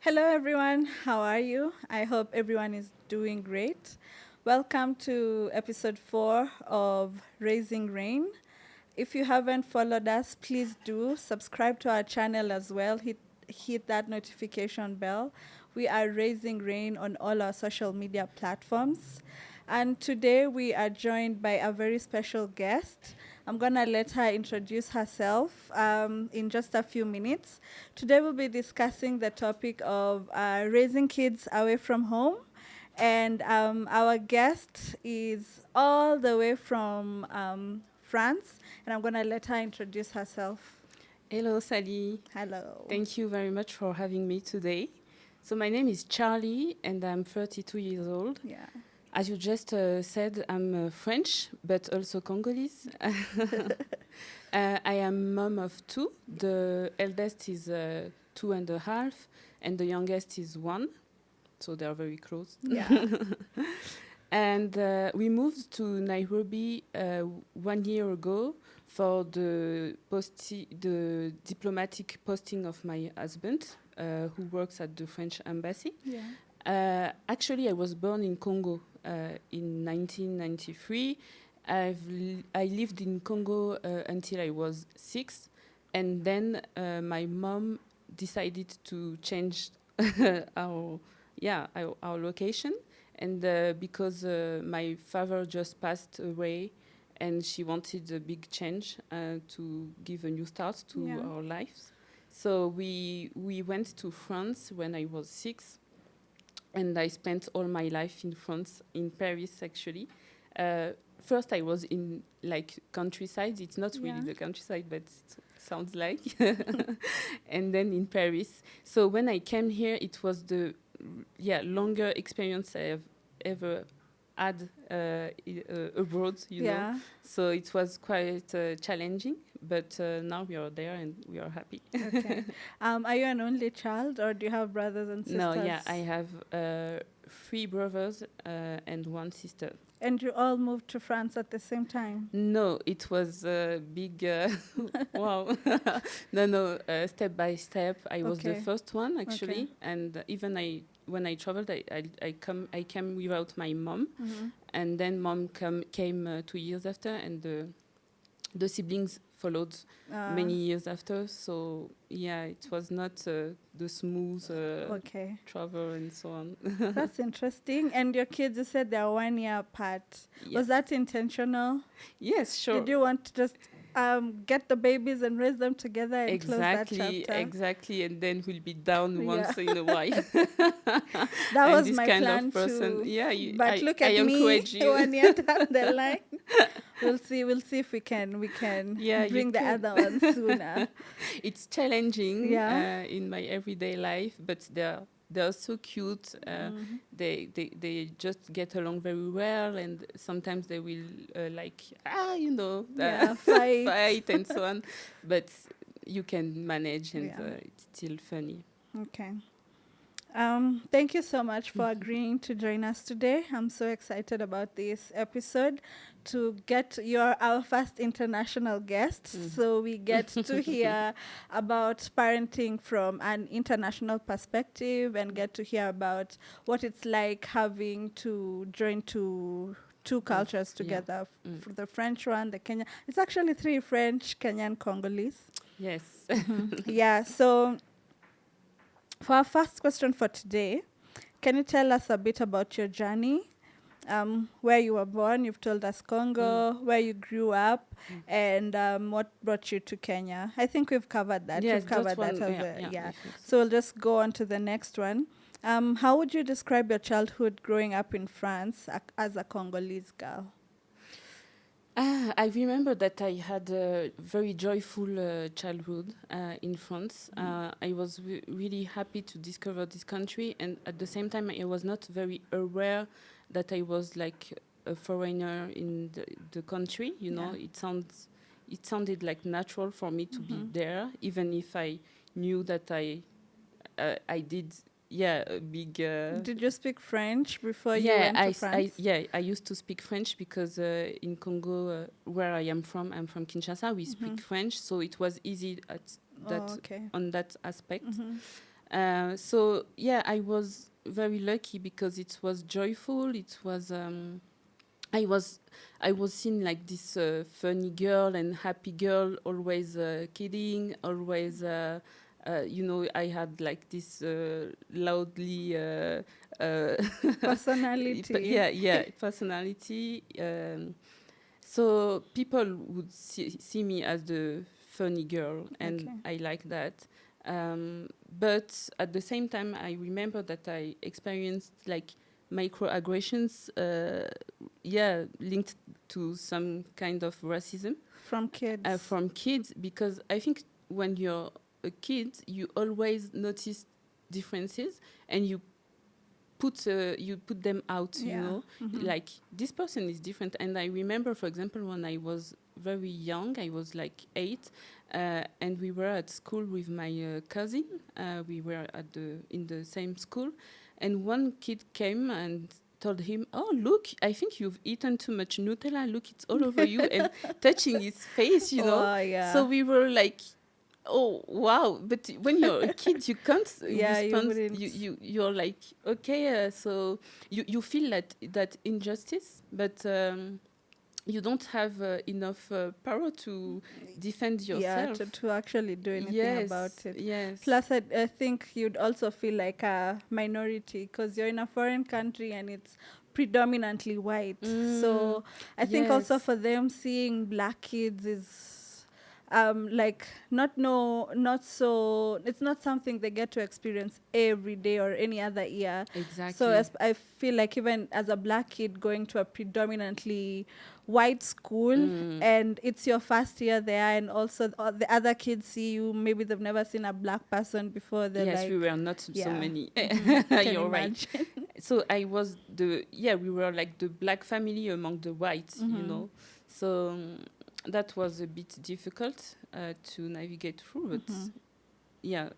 Hello, everyone. How are you? I hope everyone is doing great. Welcome to episode 4 of Raising Rain. If you haven't followed us, please do subscribe to our channel as well. Hit that notification bell. We are Raising Rain on all our social media platforms. And today we are joined by a very special guest. I'm going to let her introduce herself in just a few minutes. Today we'll be discussing the topic of raising kids away from home. And our guest is all the way from France. And I'm going to let her introduce herself. Hello, Sally. Hello. Thank you very much for having me today. So my name is Charlie, and I'm 32 years old. Yeah. As you just said, I'm French, but also Congolese. I am mom of two. The eldest is 2.5, and the youngest is 1. So they are very close. Yeah. And we moved to Nairobi 1 year ago for the diplomatic posting of my husband, who works at the French embassy. Yeah. Actually, I was born in Congo in 1993. I lived in Congo until I was 6, and then my mom decided to change our location, and because my father just passed away, and she wanted a big change to give a new start to our lives. So we went to France when I was 6, and I spent all my life in France, in Paris actually. First, I was in like countryside. It's not really the countryside, but it sounds like. And then in Paris. So when I came here, it was the longer experience I have ever had abroad, you know. So it was quite challenging, but now we are there and we are happy. Okay. Are you an only child, or do you have brothers and sisters? No, yeah, I have 3 brothers and 1 sister. And you all moved to France at the same time? No, it was a big wow. No, step by step. I was the first one actually, and even when I traveled, I came without my mom, and then mom came 2 years after, and the siblings followed many years after. So yeah, it was not the smooth travel and so on. That's interesting. And your kids, you said they're 1 year apart. Yes. Was that intentional? Yes, sure. Did you want to just get the babies and raise them together and close that chapter? Exactly, and then we'll be down once in a while. That was my plan too. Yeah, but look at me, 1 year down the line. We'll see if we can bring the other one sooner. It's challenging in my everyday life, but they're so cute. They just get along very well, and sometimes they will fight and so on. But you can manage, and it's still funny. Okay. Thank you so much for agreeing to join us today. I'm so excited about this episode to get our first international guest. So we get to hear about parenting from an international perspective and get to hear about what it's like having to join two cultures together. For the French one, the Kenyan. It's actually 3: French, Kenyan, Congolese. Yes. Yeah, so for our first question for today, can you tell us a bit about your journey? Where you were born, you've told us Congo, where you grew up, and what brought you to Kenya. I think we've covered that. Yes, we've covered that. So we'll just go on to the next one. How would you describe your childhood growing up in France as a Congolese girl? I remember that I had a very joyful childhood in France. I was really happy to discover this country, and at the same time, I was not very aware that I was like a foreigner in the country. You know, it sounded like natural for me to be there, even if I knew that I did. Yeah, a big. Did you speak French before you went to France? I used to speak French because in Congo, where I am from, I'm from Kinshasa. We speak French, so it was easy on that aspect. So yeah, I was very lucky because it was joyful. It was I was I was seen like this funny girl and happy girl, always kidding, always. I had like this loudly, Personality. yeah, personality. So people would see me as the funny girl, and Okay. I like that. But at the same time, I remember that I experienced like microaggressions, linked to some kind of racism From kids. from kids, because I think when you're a kid, you always notice differences and you put them out, Yeah. Mm-hmm. like this person is different. And I remember, for example, when I was very young, I was like 8, and we were at school with my cousin. We were in the same school, and one kid came and told him, "Oh, look, I think you've eaten too much Nutella. Look, it's all over you," and touching his face. Oh, yeah. So we were like, oh wow, but when you're a kid you can't Yeah, you respond. wouldn't. You're like, okay, so you feel that injustice, but you don't have enough power to defend Yeah, yourself. to actually do anything about it. Yes. Plus, I think you'd also feel like a minority because you're in a foreign country and it's predominantly white. So I think also Yes. for them, seeing black kids is like not so, it's not something they get to experience every day or any other year. Exactly. So I feel like even as a black kid going to a predominantly white school, and it's your first year there, and also the other kids see you, maybe they've never seen a black person before, they're Yes, like, we were not so yeah. many. Can You're right. imagine. So I was we were like the black family among the whites. So that was a bit difficult to navigate through, but yeah,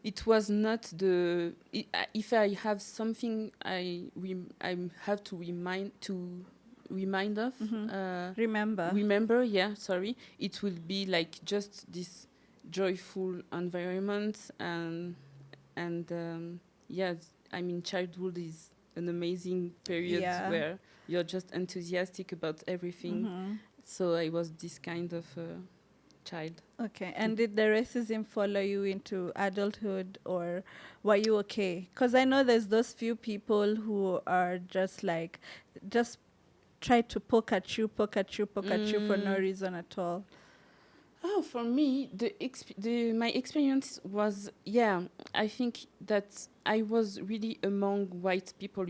it was not if I have something I have to remind of, remember, yeah, sorry, it will be like just this joyful environment. And yes, I mean, childhood is an amazing period Yeah. where you're just enthusiastic about everything. So I was this kind of child. Okay, and did the racism follow you into adulthood, or were you okay? Because I know there's those few people who are just like, just try to poke at you for no reason at all. Oh, for me, my experience was, I think that I was really among white people,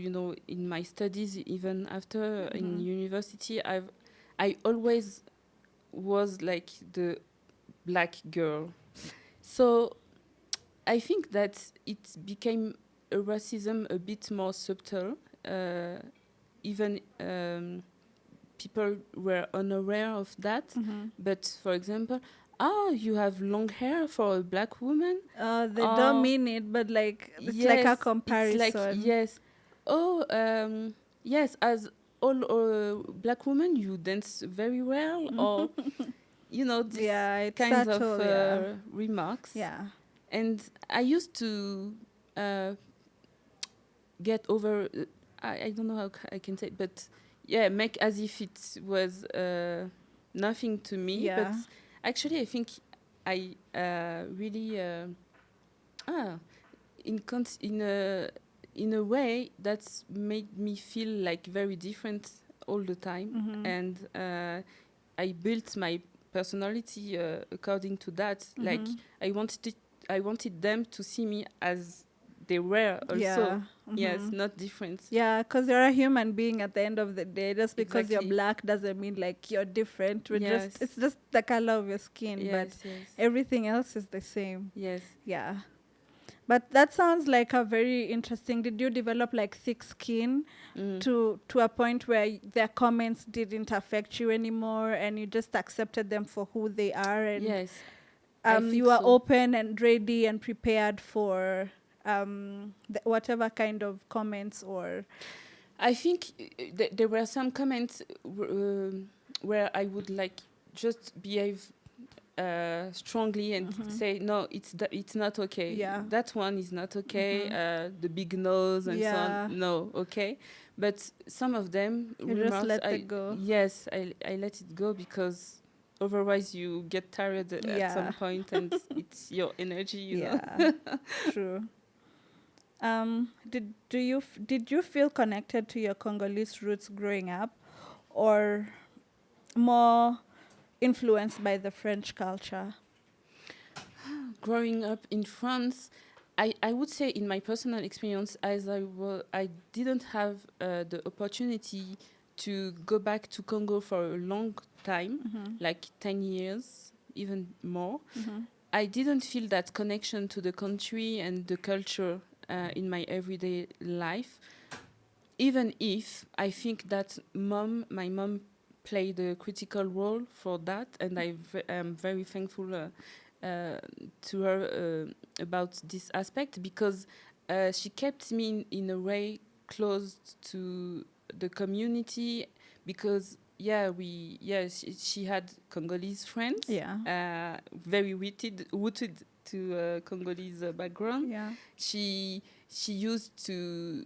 in my studies, even after in university. I always was like the black girl. So I think that it became a racism a bit more subtle. Even people were unaware of that. But for example, you have long hair for a black woman. They don't mean it, but like it's like a comparison. It's like, yes. Oh, yes, as all black women, you dance very well, or this it's kinds subtle, of remarks. Yeah. And I used to get over. I don't know how I can say it, but make as if it was nothing to me. Yeah. But actually, I think I really in a way that's made me feel like very different all the time. And I built my personality according to that. Like I wanted them to see me as they were also. Yeah. Yes, not different. Yeah, because you're a human being at the end of the day. Just because Exactly. you're black doesn't mean like you're different. Yes. It's just the color of your skin, Yes, but yes. everything else is the same. Yes. Yeah. But that sounds like a very interesting. Did you develop like thick skin to a point where their comments didn't affect you anymore, and you just accepted them for who they are, and Yes. you are open and ready and prepared for whatever kind of comments? Or I think there were some comments where I would like just behave strongly and say no, it's not okay. Yeah. That one is not okay. The big nose and so Yeah. on. No, okay. But some of them You just remarks, let it go. yes, I let it go because otherwise you get tired at Yeah. some point and it's your energy, you know. Yeah. True. Did you feel connected to your Congolese roots growing up, or more influenced by the French culture? Growing up in France, I would say in my personal experience, as I didn't have the opportunity to go back to Congo for a long time, like 10 years, even more. I didn't feel that connection to the country and the culture in my everyday life, even if I think that my mom played a critical role for that, and am very thankful to her about this aspect, because she kept me in a way close to the community, because she had Congolese friends, Yeah. very rooted to Congolese background. Yeah. She used to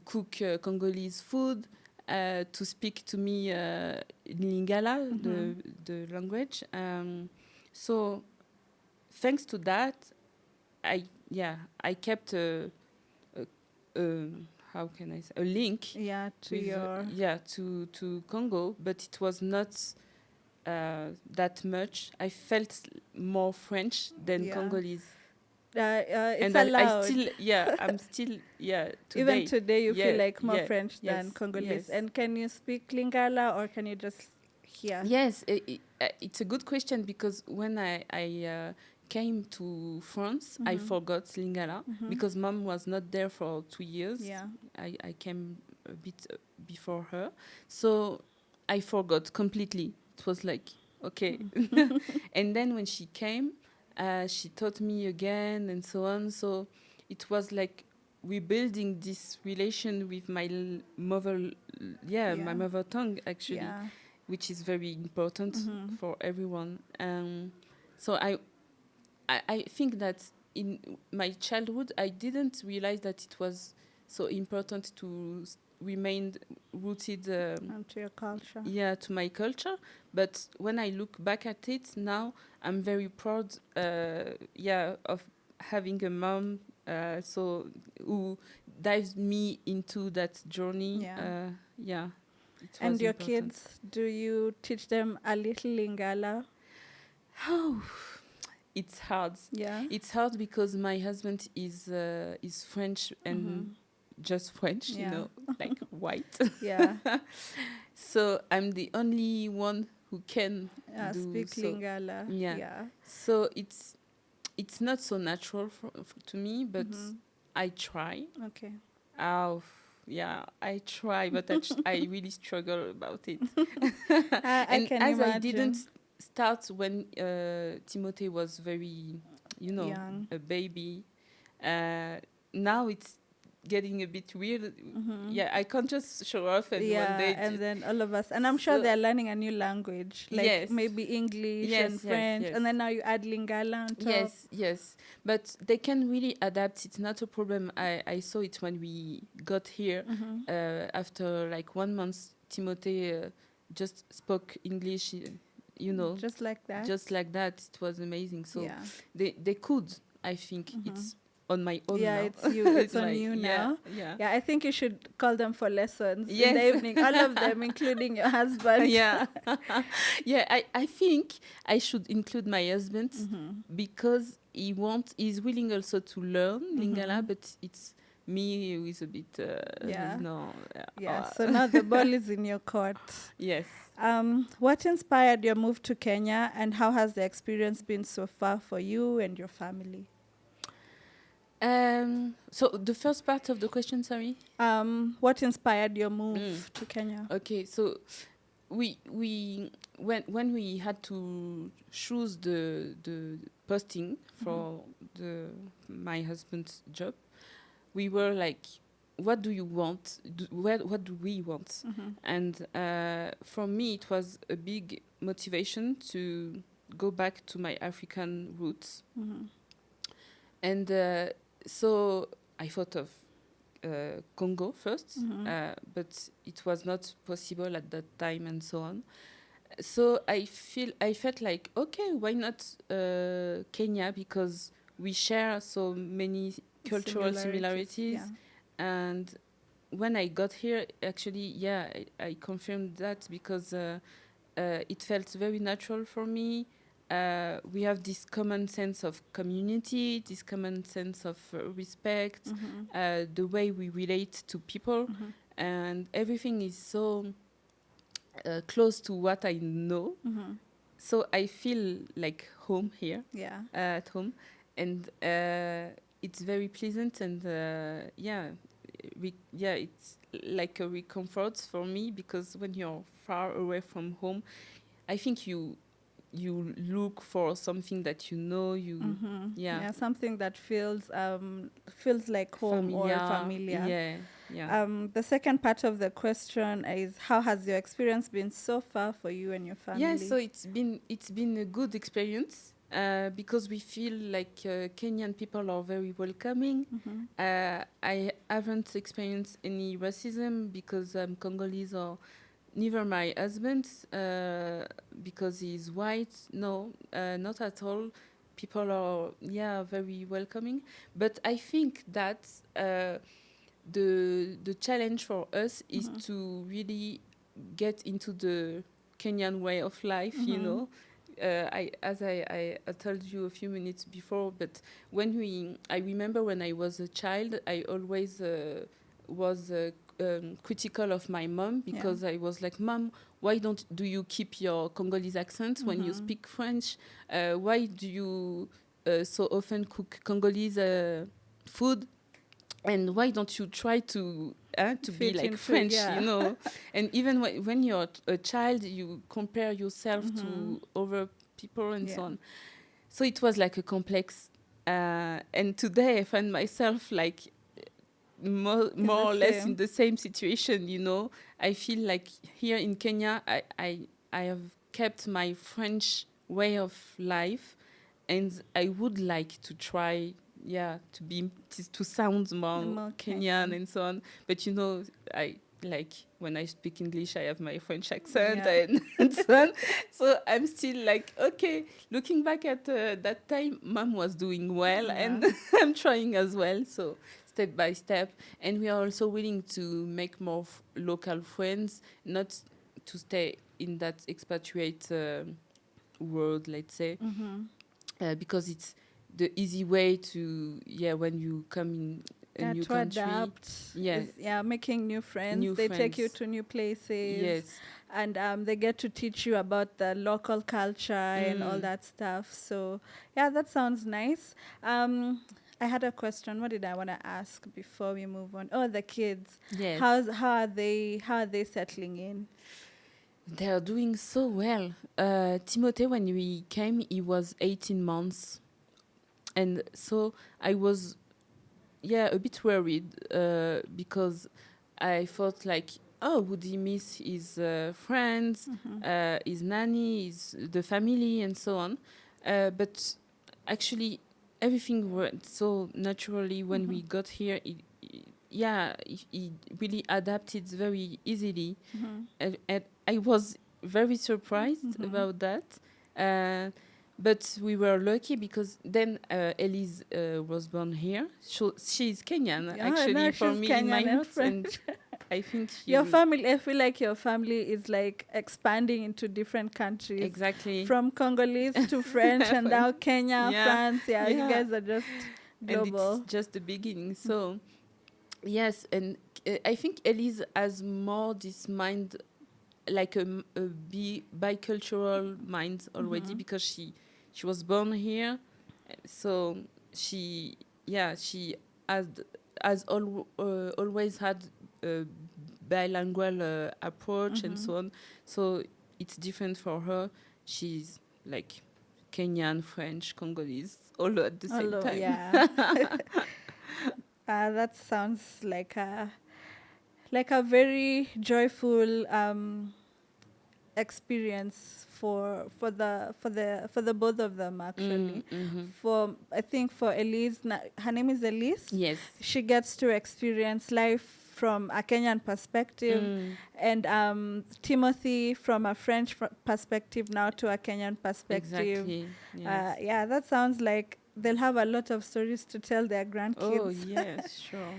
cook Congolese food, to speak to me Lingala, the language. So thanks to that, I kept a how can I say, a link Yeah. To with your. to Congo, but it was not that much. I felt more French than Yeah. Congolese. It's And allowed. I'm still today. Even today, you feel Yeah, like more yeah, French yes, than Congolese. yes. And can you speak Lingala, or can you just hear? Yes, it's a good question, because when I came to France, I forgot Lingala because mom was not there for 2 years. Yeah. I came a bit before her, so I forgot completely. It was like, okay. And then when she came, she taught me again and so on. So it was like rebuilding this relation with my mother, my mother tongue, actually. Yeah. Which is very important for everyone. So I think that in my childhood, I didn't realize that it was so important to remain rooted And to your culture. to my culture. But when I look back at it now, I'm very proud of having a mom who dives me into that journey. It And was your important. kids, do you teach them a little Lingala? Oh, it's hard. Yeah. It's hard because my husband is French and just French, like white. Yeah. So I'm the only one who can Speak Lingala. Yeah. So it's not so natural to me, but I try. Okay. Oh, yeah, I try, but I really struggle about it. I can as imagine. I didn't start when Timothy was very, Young. a baby. Now it's getting a bit weird. Yeah, I can't just show off and one day. And then all of us, and I'm sure they're learning a new language, like maybe English and French, and then now you add Lingala on top. Yes, but they can really adapt. It's not a problem. I saw it when we got here. After like 1 month, Timothy just spoke English. Just like that. It was amazing. So they could. I think it's on my own now. It's on you now. Yeah, I think you should call them for lessons in the evening, all of them, including your husband. I think I should include my husband because he's willing also to learn Lingala, but it's me who is a bit So now the ball is in your court. Yes. What inspired your move to Kenya, and how has the experience been so far for you and your family? So the first part of the question, sorry. What inspired your move to Kenya? Okay, so we when we had to choose the posting for my husband's job, we were like, what do you want? What do we want? And for me, it was a big motivation to go back to my African roots. Mm-hmm. And so I thought of Congo first, but it was not possible at that time and so on. So I felt like, okay, why not Kenya, because we share so many cultural similarities. Yeah. And when I got here, actually, yeah, I confirmed that, because it felt very natural for me. We have this common sense of community, this common sense of respect, the way we relate to people, and everything is so close to what I know. So I feel like home here, Yeah. at home, and it's very pleasant, and it's like a comfort for me, because when you're far away from home, I think you look for something that you know, something that feels like home or familiar. The second part of the question is, how has your experience been so far for you and your family? Yeah, so it's been a good experience, because we feel like Kenyan people are very welcoming. I haven't experienced any racism because I'm Congolese, or neither my husband, because he's white. No, not at all. People are, very welcoming. But I think that the challenge for us is to really get into the Kenyan way of life, you know. I told you a few minutes before, but I remember when I was a child, I always was critical of my mom, because I was like, Mom, why do you keep your Congolese accent when you speak French? Why do you so often cook Congolese food? And why don't you try to be like French, you know? And even when you're a child, you compare yourself to other people and so on. So it was like a complex. And today I find myself like more or less in the same situation, you know. I feel like here in Kenya, I have kept my French way of life, and I would like to try to sound more Kenyan and so on. But you know, I like when I speak English, I have my French accent and so on. So I'm still like, okay, looking back at that time, Mom was doing well, and I'm trying as well. So step by step, and we are also willing to make more local friends, not to stay in that expatriate world, let's say, because it's the easy way to when you come in a new country, adapt. Making new friends. They take you to new places, and they get to teach you about the local culture and all that stuff. So that sounds nice. I had a question. What did I want to ask before we move on? Oh, the kids. Yes. How are they settling in? They are doing so well. Timothée, when we came, he was 18 months. And so I was, a bit worried, because I thought like, oh, would he miss his friends, his nanny, the family, and so on. But actually, everything went so naturally when we got here. He really adapted very easily. And I was very surprised about that. But we were lucky, because then Elise was born here. She's Kenyan, actually, for me, Kenyan in my heart. And I think your family, I feel like your family is like expanding into different countries. Exactly. From Congolese to French and now Kenya, France. You guys are just global. And it's just the beginning. So, yes, and I think Elise has more this mind, like a bicultural mind already, because she was born here, so she has always had a bilingual approach and so on. So it's different for her. She's like Kenyan, French, Congolese, all at the same time. Yeah. That sounds like a very joyful experience for the both of them actually. Mm-hmm. For I think for Elise, her name is Elise. Yes. She gets to experience life from a Kenyan perspective, and Timothy from a French perspective now to a Kenyan perspective. Exactly. Yes. Yeah, that sounds like they'll have a lot of stories to tell their grandkids. Oh, yes, sure.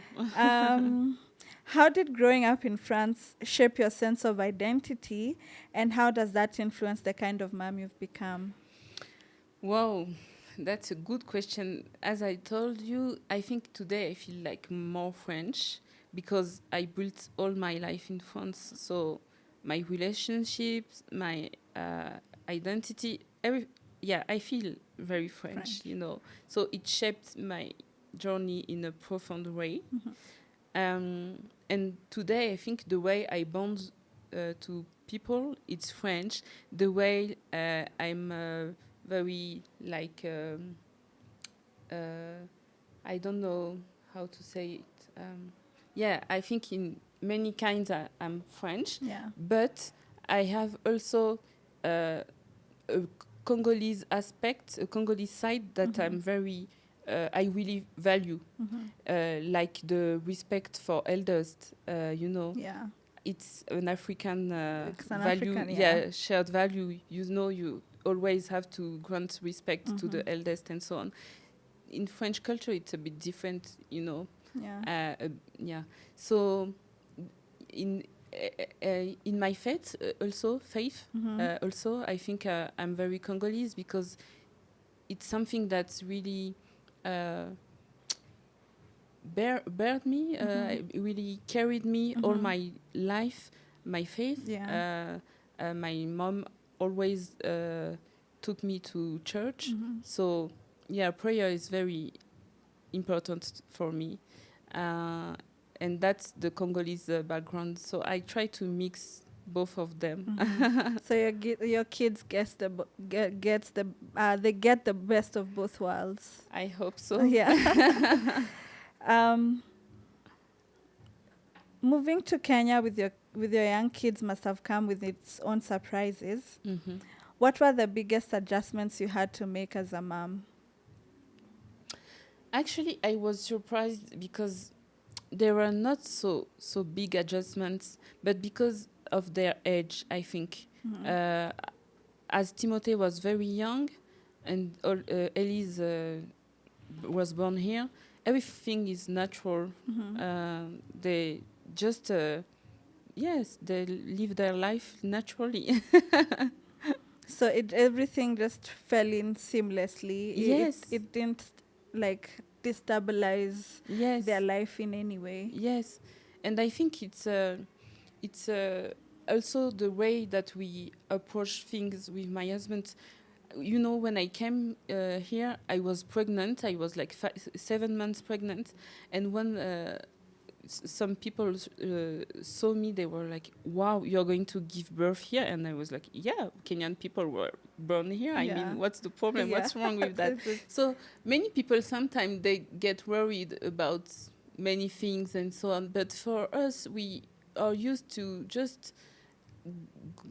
How did growing up in France shape your sense of identity, and how does that influence the kind of mom you've become? Wow, that's a good question. As I told you, I think today I feel like more French because I built all my life in France. So my relationships, my identity, yeah, I feel very French, you know. So it shaped my journey in a profound way. And today, I think the way I bond to people, it's French. The way I'm very like I don't know how to say it. Yeah, I think in many kinds I'm French, Yeah. but I have also a Congolese aspect, a Congolese side that I'm very, I really value, like the respect for elders, you know. Yeah. It's an African It's an value, African, yeah. shared value. You know, you always have to grant respect to the eldest and so on. In French culture, it's a bit different, you know. Yeah. Yeah. So in in my faith, also, I think I'm very Congolese because it's something that's really bared me, it really carried me all my life, my faith. Yeah. My mom always took me to church. So, yeah, prayer is very important for me. And that's the Congolese background. So I try to mix both of them. So your kids they get the best of both worlds. I hope so. Yeah. Moving to Kenya with your young kids must have come with its own surprises. What were the biggest adjustments you had to make as a mom? Actually, I was surprised because there were not so big adjustments, but because of their age, I think. As Timothy was very young, and Elise was born here, everything is natural. They just they live their life naturally. So everything just fell in seamlessly. Yes. It didn't like destabilize their life in any way. Yes, and I think it's also the way that we approach things with my husband. You know, when I came here, I was pregnant. I was like 7 months pregnant, and when some people saw me, they were like, "Wow, you're going to give birth here?" And I was like, "Yeah, Kenyan people were born here. I mean, what's the problem? What's wrong with that?" So many people sometimes they get worried about many things and so on. But for us, we are used to just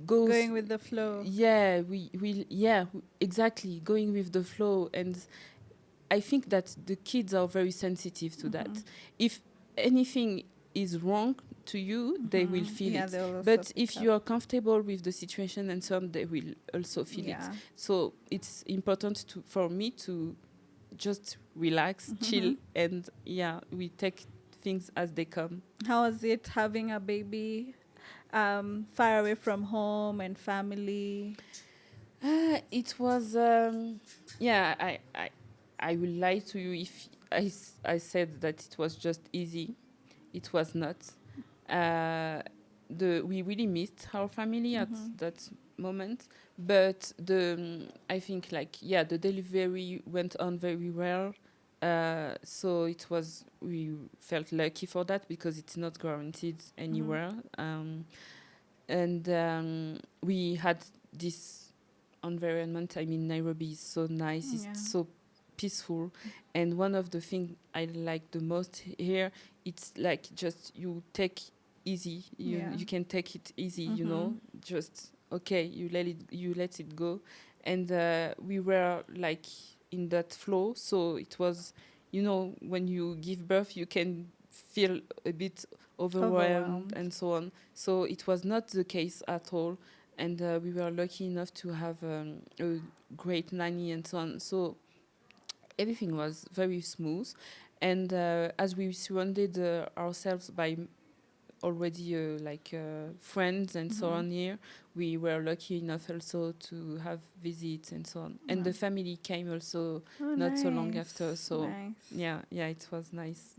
going with the flow. Yeah, exactly, going with the flow. And I think that the kids are very sensitive to that. If anything is wrong to you, they will feel it. But if you are comfortable with the situation and so on, they will also feel it. So it's important for me to just relax, chill, and we take things as they come. How was it having a baby far away from home and family? It was, I will lie to you if I said that it was just easy. It was not. We really missed our family at that moment, but I think the delivery went on very well. So we felt lucky for that because it's not guaranteed anywhere. And we had this environment. I mean, Nairobi is so nice. It's so peaceful. And one of the things I like the most here, it's like just you take easy. You can take it easy, you know, just okay, you let it go. And we were like in that flow, so it was, when you give birth you can feel a bit overwhelmed Overwhelmed. and so on. So it was not the case at all. And we were lucky enough to have a great nanny and so on. So everything was very smooth. And as we surrounded ourselves by already friends and so on here, we were lucky enough also to have visits and so on. And the family came also Oh, not so long nice. after. So Nice. yeah, it was nice.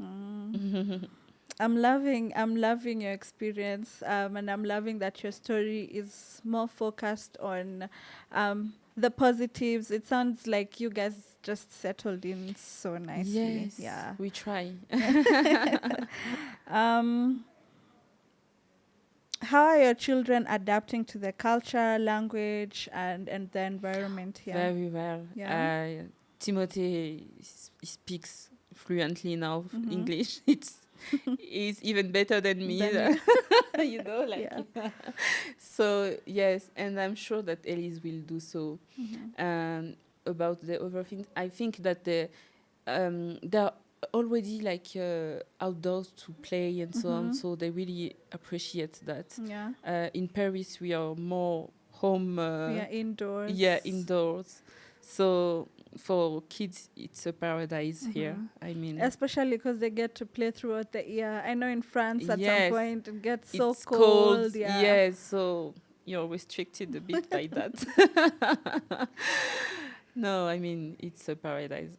I'm loving your experience, and I'm loving that your story is more focused on the positives. It sounds like you guys just settled in so nicely. Yes, Yeah. we try. Um, how are your children adapting to the culture, language, and the environment here? Very well. Yeah. Timothy speaks fluently now Mhm. English. He's even better than me. Than Like Yeah. so yes, and I'm sure that Elise will do so. About the other things, I think that they're already like outdoors to play and so on, so they really appreciate that. Yeah. In Paris, we are more home. Yeah, indoors. Yeah, indoors. So for kids, it's a paradise here. I mean, Especially because they get to play throughout the year. I know in France at some yes, point it gets so it's cold. Yeah. Yes, so you're restricted a bit by that. No, I mean, it's a paradise.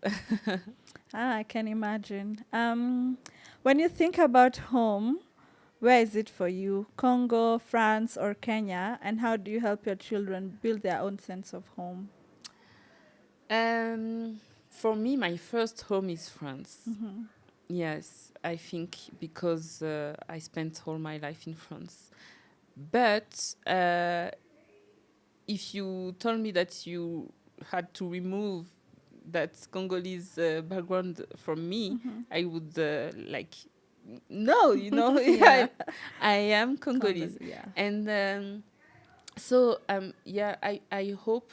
I can imagine. When you think about home, where is it for you? Congo, France, or Kenya? And how do you help your children build their own sense of home? For me, my first home is France. Yes, I think because I spent all my life in France. But if you told me that you had to remove that Congolese background from me, I would no, Yeah. I am Congolese. Yeah. And so yeah, I hope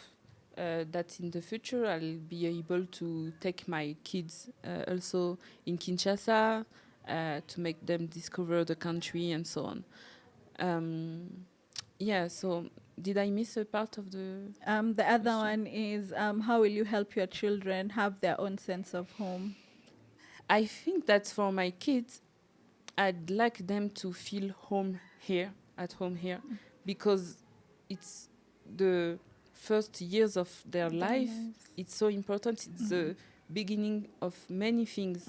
that in the future I'll be able to take my kids also in Kinshasa to make them discover the country and so on. Yeah, so did I miss a part of the The other question? one is how will you help your children have their own sense of home? I think that for my kids, I'd like them to feel at home here, because it's the first years of their life. It's so important. It's the beginning of many things,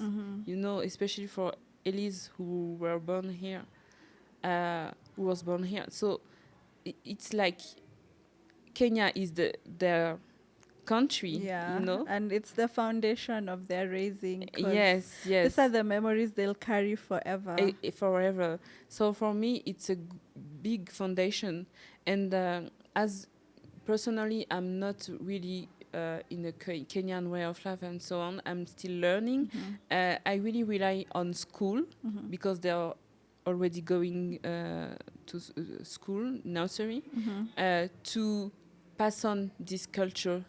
especially for Elise, who was born here. So it's like Kenya is their country, Yeah, and it's the foundation of their raising. 'Cause Yes, these are yes. the memories they'll carry forever. Forever. So for me, it's a big foundation. And as personally, I'm not really in a Kenyan way of life and so on. I'm still learning. I really rely on school because they are already going to school, nursery, to pass on this culture,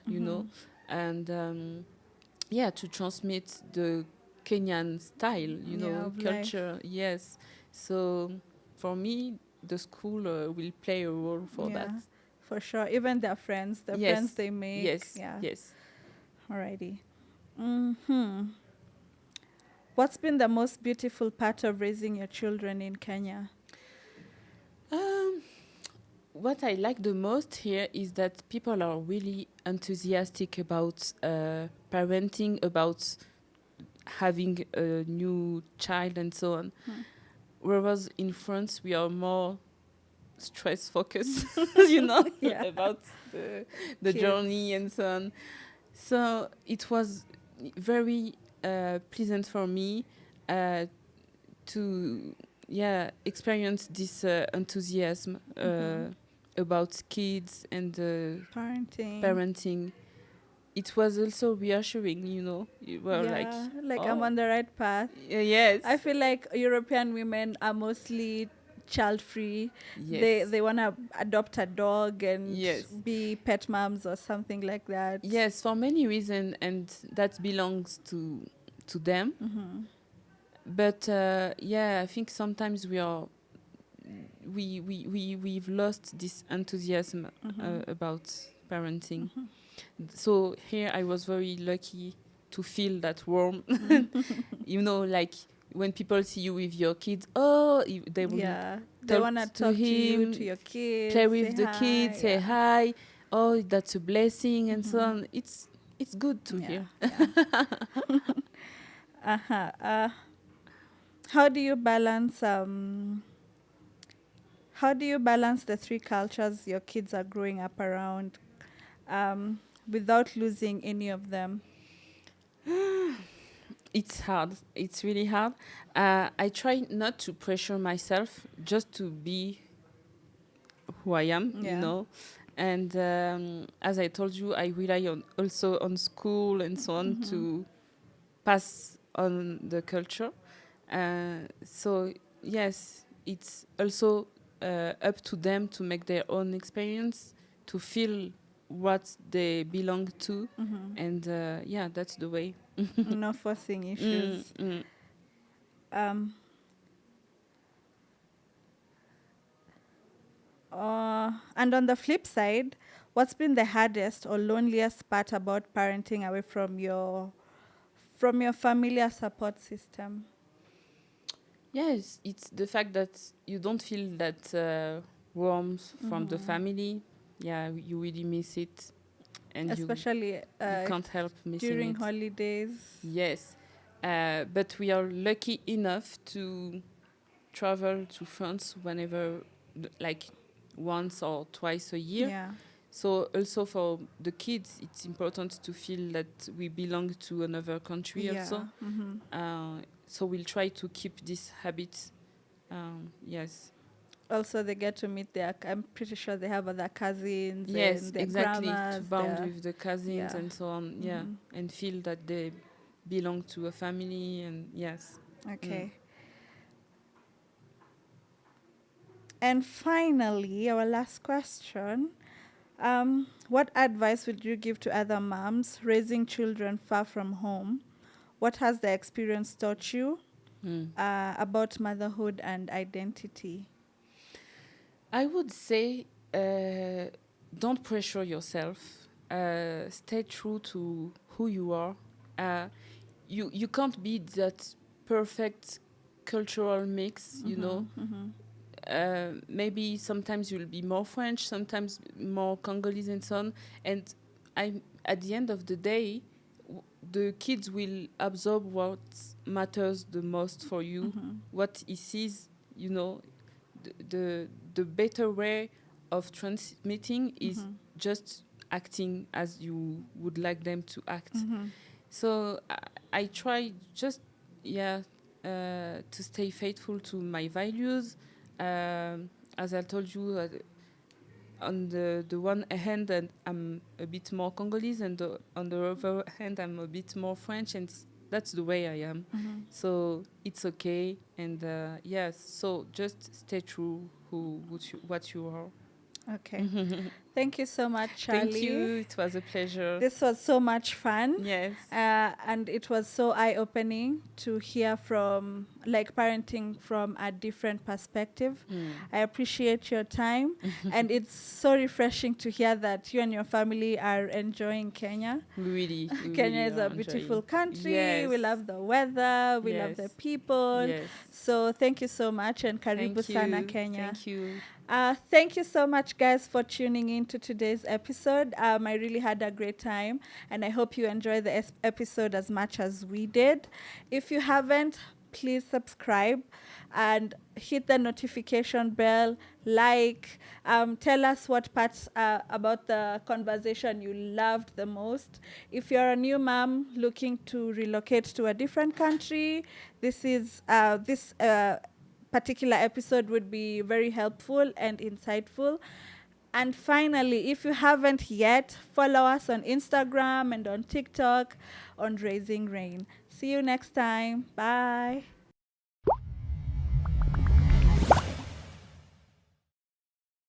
and yeah, to transmit the Kenyan style, Of life. culture. Yes. So for me, the school will play a role for that. For sure. Even their friends, the friends Yes. they make. Yes. Yeah. Yes. Alrighty. What's been the most beautiful part of raising your children in Kenya? What I like the most here is that people are really enthusiastic about parenting, about having a new child and so on. Whereas in France, we are more stress focused, Yeah. about the journey and so on. So it was very pleasant for me to experience this enthusiasm about kids and parenting. It was also reassuring, You were like I'm on the right path. yes. I feel like European women are mostly child free. Yes. They want to adopt a dog and Yes. be pet moms or something like that. Yes, for many reasons, and that belongs to them. But yeah, I think sometimes we've lost this enthusiasm about parenting. So here I was very lucky to feel that warm. You know, like when people see you with your kids, they will they want to to talk to you, him, to your kids, play say with the kids, hi, say hi. Oh, that's a blessing, and so on. It's good to yeah, hear. yeah. How do you balance the three cultures your kids are growing up around, without losing any of them? It's hard. It's really hard. I try not to pressure myself, just to be who I am, you Yeah. know. And as I told you, I rely also on school and so on to pass on the culture. So yes, it's also up to them to make their own experience, to feel what they belong to, and yeah, that's the way. No forcing issues. Um, and on the flip side, what's been the hardest or loneliest part about parenting away from your familiar support system? Yes, it's the fact that you don't feel that warmth from the family. Yeah, you really miss it, and Especially you can't help missing during it. holidays. Yes, but we are lucky enough to travel to France whenever, like once or twice a year. Yeah. So also for the kids, it's important to feel that we belong to another country Yeah. also. So we'll try to keep this habit. Yes. Also, they get to meet I'm pretty sure they have other cousins Yes, and their exactly. To grandmas. bond with the cousins yeah. and so on. Yeah, and feel that they belong to a family. And yes. Okay. And finally, our last question. What advice would you give to other moms raising children far from home? What has the experience taught you about motherhood and identity? I would say don't pressure yourself. Stay true to who you are. You can't be that perfect cultural mix, you know. Maybe sometimes you'll be more French, sometimes more Congolese and so on. And at the end of the day, the kids will absorb what matters the most for you, what he sees, you know. The better way of transmitting is just acting as you would like them to act. So I try just to stay faithful to my values. As I told you, on the one hand, and I'm a bit more Congolese, and on the other hand, I'm a bit more French, and that's the way I am. So it's okay, and yes. So just stay true what you are. Okay. Thank you so much, Charlie. Thank you. It was a pleasure. This was so much fun. Yes. And it was so eye-opening to hear from, like, parenting from a different perspective. I appreciate your time. And it's so refreshing to hear that you and your family are enjoying Kenya. Really. Kenya really is a beautiful country. Yes. We love the weather. We love the people. Yes. So thank you so much, and karibu Thank sana you. Kenya. Thank you. Thank you so much, guys, for tuning in to today's episode. I really had a great time, and I hope you enjoyed the episode as much as we did. If you haven't, please subscribe and hit the notification bell, tell us what parts about the conversation you loved the most. If you're a new mom looking to relocate to a different country, this particular episode would be very helpful and insightful. And finally, if you haven't yet, follow us on Instagram and on TikTok on Raising Rain. See you next time. Bye.